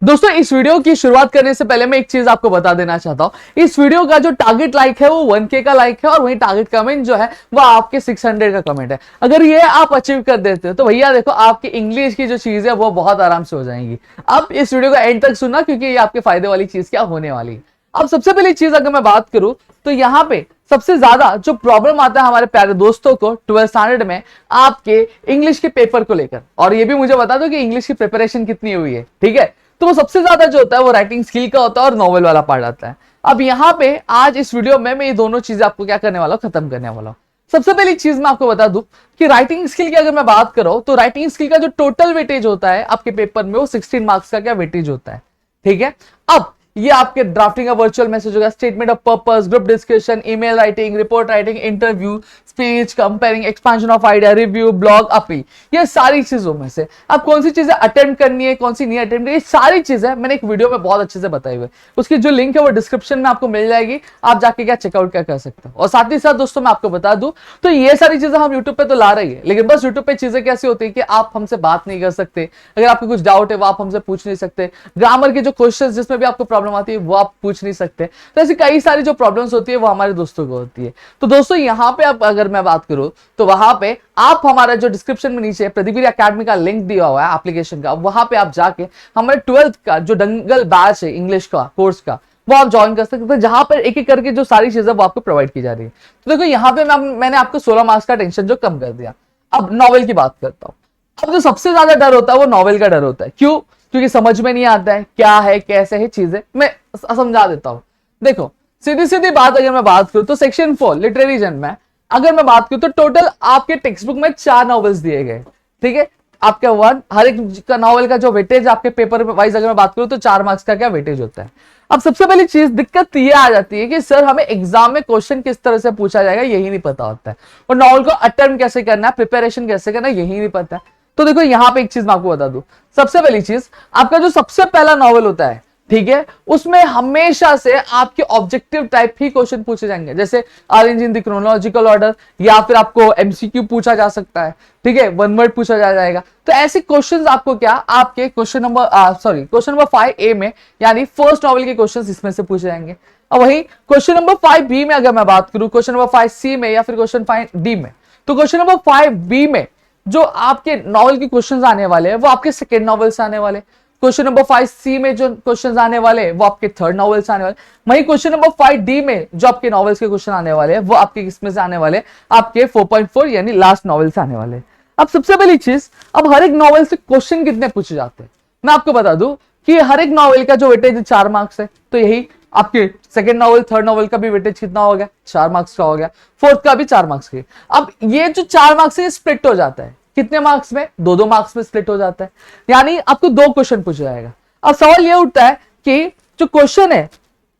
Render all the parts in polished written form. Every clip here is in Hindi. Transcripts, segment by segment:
दोस्तों इस वीडियो की शुरुआत करने से पहले मैं एक चीज आपको बता देना चाहता हूं। इस वीडियो का जो टारगेट लाइक है वो 1K का लाइक है और वही टारगेट कमेंट जो है वो आपके 600 का कमेंट है। अगर ये आप अचीव कर देते हो तो भैया देखो आपकी इंग्लिश की जो चीज है वो बहुत आराम से हो जाएंगी। अब इस वीडियो का एंड तक सुनना क्योंकि ये आपके फायदे वाली चीज क्या होने वाली है। अब सबसे पहली चीज अगर मैं बात करूं तो यहाँ पे सबसे ज्यादा जो प्रॉब्लम आता है हमारे प्यारे दोस्तों को 12th स्टैंडर्ड में आपके इंग्लिश के पेपर को लेकर, और ये भी मुझे बता दो कि इंग्लिश की प्रिपरेशन कितनी हुई है, ठीक है। तो वो सबसे ज्यादा जो होता है वो राइटिंग स्किल का होता है और नॉवेल वाला पार्ट आता है। अब यहाँ पे आज इस वीडियो में मैं ये दोनों चीजें आपको क्या करने वाला हूँ, खत्म करने वाला हूँ। सबसे पहली चीज मैं आपको बता दूं कि राइटिंग स्किल की अगर मैं बात करूं तो राइटिंग स्किल का जो टोटल वेटेज होता है आपके पेपर में वो 16 मार्क्स का क्या वेटेज होता है, ठीक है। अब ये आपके ड्राफ्टिंग का वर्चुअल मैसेज होगा, statement of purpose, group discussion, email writing, report writing, interview, speech, comparing, expansion of idea, review, blog, appeal, ये सारी चीजों में से आप कौन सी चीजें अटेम्प्ट करनी है, कौन सी नहीं अटेम्प्ट करनी है, ये सारी चीजें मैंने एक वीडियो में बहुत अच्छे से बताई हुई है। उसकी जो लिंक है वो डिस्क्रिप्शन में आपको मिल जाएगी, आप जाके क्या चेकआउट क्या कर सकते हो। और साथ ही साथ दोस्तों मैं आपको बता दूं तो ये सारी चीजें हम यूट्यूब पे तो ला रही है, लेकिन बस यूट्यूब पे चीजें कैसी होती है कि आप हमसे बात नहीं कर सकते। अगर आपको कुछ डाउट है वो आप हमसे पूछ नहीं सकते, ग्रामर के जो क्वेश्चन जिसमें भी आपको प्रॉब्लम आती है वो आप पूछ नहीं सकते। तो ऐसी कई सारी जो प्रॉब्लम्स होती है वो हमारे दोस्तों को होती है। तो दोस्तों यहाँ पे अब अगर मैं बात करूं तो वहां पे आप हमारा जो डिस्क्रिप्शन में नीचे प्रदीप अकेडमी का लिंक दिया हुआ है एप्लीकेशन का, वहां पे आप जाके हमारे 12th का जो दंगल बैच है इंग्लिश का कोर्स का वो आप ज्वाइन कर सकते हैं, जहां पर एक एक करके जो सारी चीजें वो आपको प्रोवाइड की जा रही है। तो देखो यहाँ पे मैंने आपको 16 मार्क्स का टेंशन जो कम कर दिया। अब नॉवेल की बात करता हूँ। अब जो सबसे ज्यादा डर होता है वो नॉवेल का डर होता है। क्यों? क्योंकि समझ में नहीं आता है क्या है कैसे है चीजें। मैं समझा देता हूं। देखो सीधी सीधी बात अगर मैं बात करूं तो सेक्शन 4 लिटरेरी जन में अगर मैं बात करूं तो टोटल आपके टेक्स्ट बुक में 4 नॉवेल्स दिए गए, ठीक है। आपका वन हर एक का नॉवेल का जो वेटेज आपके पेपर वाइज अगर मैं बात करूं तो 4 मार्क्स का क्या वेटेज होता है। अब सबसे पहली चीज दिक्कत ये आ जाती है कि सर हमें एग्जाम में क्वेश्चन किस तरह से पूछा जाएगा यही नहीं पता होता है, और नॉवेल को अटेम्प्ट कैसे करना है, प्रिपरेशन कैसे करना है यही नहीं पता है। तो देखो यहाँ पे एक चीज मैं आपको बता दूं। सबसे पहली चीज आपका जो सबसे पहला नॉवेल होता है, ठीक है, उसमें हमेशा से आपके ऑब्जेक्टिव टाइप ही क्वेश्चन पूछे जाएंगे, जैसे arrange in the chronological order, या फिर आपको एमसीक्यू पूछा जा सकता है, ठीक है, वन वर्ड पूछा जाएगा। तो ऐसे क्वेश्चंस आपको क्या आपके क्वेश्चन नंबर 5A में यानी फर्स्ट नॉवेल के क्वेश्चंस इसमें से पूछे जाएंगे। अब वही क्वेश्चन नंबर 5B में अगर मैं बात करूं, क्वेश्चन नंबर 5C में या फिर क्वेश्चन 5D में, तो क्वेश्चन नंबर 5B में जो आपके नॉवेल के क्वेश्चंस आने वाले हैं वो आपके सेकेंड नॉवेल से आने वाले। क्वेश्चन नंबर 5C में जो क्वेश्चंस आने वाले हैं वो आपके थर्ड नॉवेल से आने वाले। वहीं क्वेश्चन नंबर 5D में जो आपके नॉवेल्स के क्वेश्चन आने वाले हैं वो आपके किसमें से आने वाले, आपके 4.4 यानी लास्ट नॉवेल से आने वाले। अब सबसे पहली चीज, अब हर एक नॉवेल से क्वेश्चन कितने पूछे जाते हैं मैं आपको बता दूं कि हर एक नॉवेल का जो वेटेज 4 मार्क्स है, तो यही आपके सेकंड नॉवेल थर्ड नॉवेल का भी वेटेज कितना हो गया, 4 मार्क्स का हो गया, फोर्थ का भी 4 मार्क्स का। अब ये जो 4 मार्क्स है स्प्लिट हो जाता है कितने मार्क्स में, 2-2 मार्क्स में स्प्लिट हो जाता है, यानी आपको 2 क्वेश्चन पूछा जाएगा। अब सवाल ये उठता है कि जो क्वेश्चन है,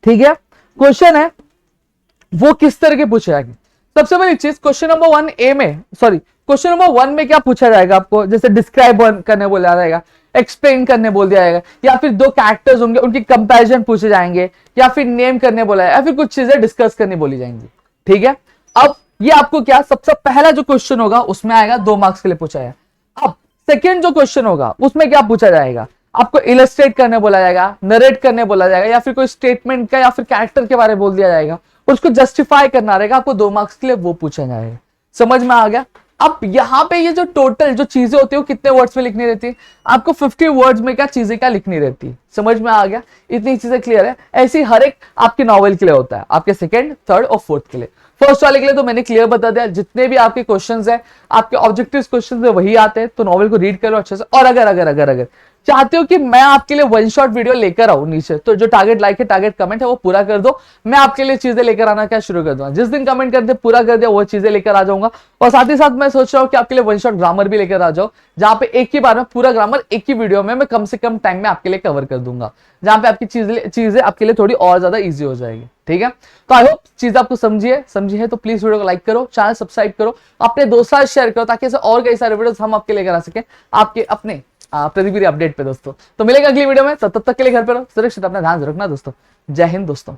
ठीक है, क्वेश्चन है वो किस तरह के पूछे जाएंगे। सबसे पहली चीज क्वेश्चन नंबर 1A में, क्वेश्चन नंबर 1 में क्या पूछा जाएगा आपको, जैसे डिस्क्राइब करने बोला जाएगा, एक्सप्लेन करने बोल दिया जाएगा, या फिर 2 कैरेक्टर्स होंगे उनकी कंपैरिजन पूछे जाएंगे, या फिर नेम करने बोला जाएगा, या फिर कुछ चीजें डिस्कस करनी बोली जाएंगी, ठीक है। अब ये आपको क्या सबसे पहला जो क्वेश्चन होगा उसमें आएगा 2 मार्क्स के लिए पूछा है। अब सेकेंड जो क्वेश्चन होगा उसमें क्या पूछा जाएगा, आपको इलस्ट्रेट करने बोला जाएगा, नरेट करने बोला जाएगा, या फिर कोई स्टेटमेंट का या फिर कैरेक्टर के बारे में बोल दिया जाएगा, उसको जस्टिफाई करना रहेगा, आपको 2 मार्क्स के लिए वो पूछा जाएगा। समझ में आ गया। अब यहाँ पे ये जो टोटल जो चीजें होती है वो कितने वर्ड्स में लिखनी रहती है, आपको 50 वर्ड्स में क्या चीजें क्या लिखनी रहती है। समझ में आ गया, इतनी चीजें क्लियर है। ऐसी हर एक आपके नॉवेल के लिए होता है, आपके सेकंड थर्ड और फोर्थ के लिए। फर्स्ट वाले के लिए तो मैंने क्लियर बता दिया, जितने भी आपके क्वेश्चंस है आपके ऑब्जेक्टिव क्वेश्चंस है वही आते हैं, तो नॉवेल को रीड करो अच्छे से। और अगर चाहते हो कि मैं आपके लिए वन शॉट वीडियो लेकर आऊं नीचे, तो जो टारगेट लाइक है टारगेट कमेंट है वो पूरा कर दो, मैं आपके लिए चीजें लेकर आना क्या शुरू कर दूंगा। जिस दिन कमेंट करते पूरा कर दिया वो चीजें लेकर आ जाऊंगा। और साथ ही साथ मैं सोच रहा हूँ कि आपके लिए वन शॉट ग्रामर भी लेकर आ जाओ, जहां पे एक ही बार में पूरा ग्रामर एक ही वीडियो में मैं कम से कम टाइम में आपके लिए कवर कर दूंगा, जहां पे आपकी चीजें आपके लिए थोड़ी और ज्यादा ईजी हो जाएगी, ठीक है। तो आई होप चीज आपको समझी है तो प्लीज वीडियो को लाइक करो, चैनल सब्सक्राइब करो, अपने दोस्तों के साथ शेयर करो, ताकि ऐसे और कई सारे वीडियोस हम आपके लेकर आ सके आपके अपने प्रदीप अपडेट पे दोस्तों। तो मिलेगा अगली वीडियो में, तब तक के लिए घर पे रहो सुरक्षित, अपना ध्यान रखना दोस्तों। जय हिंद दोस्तों।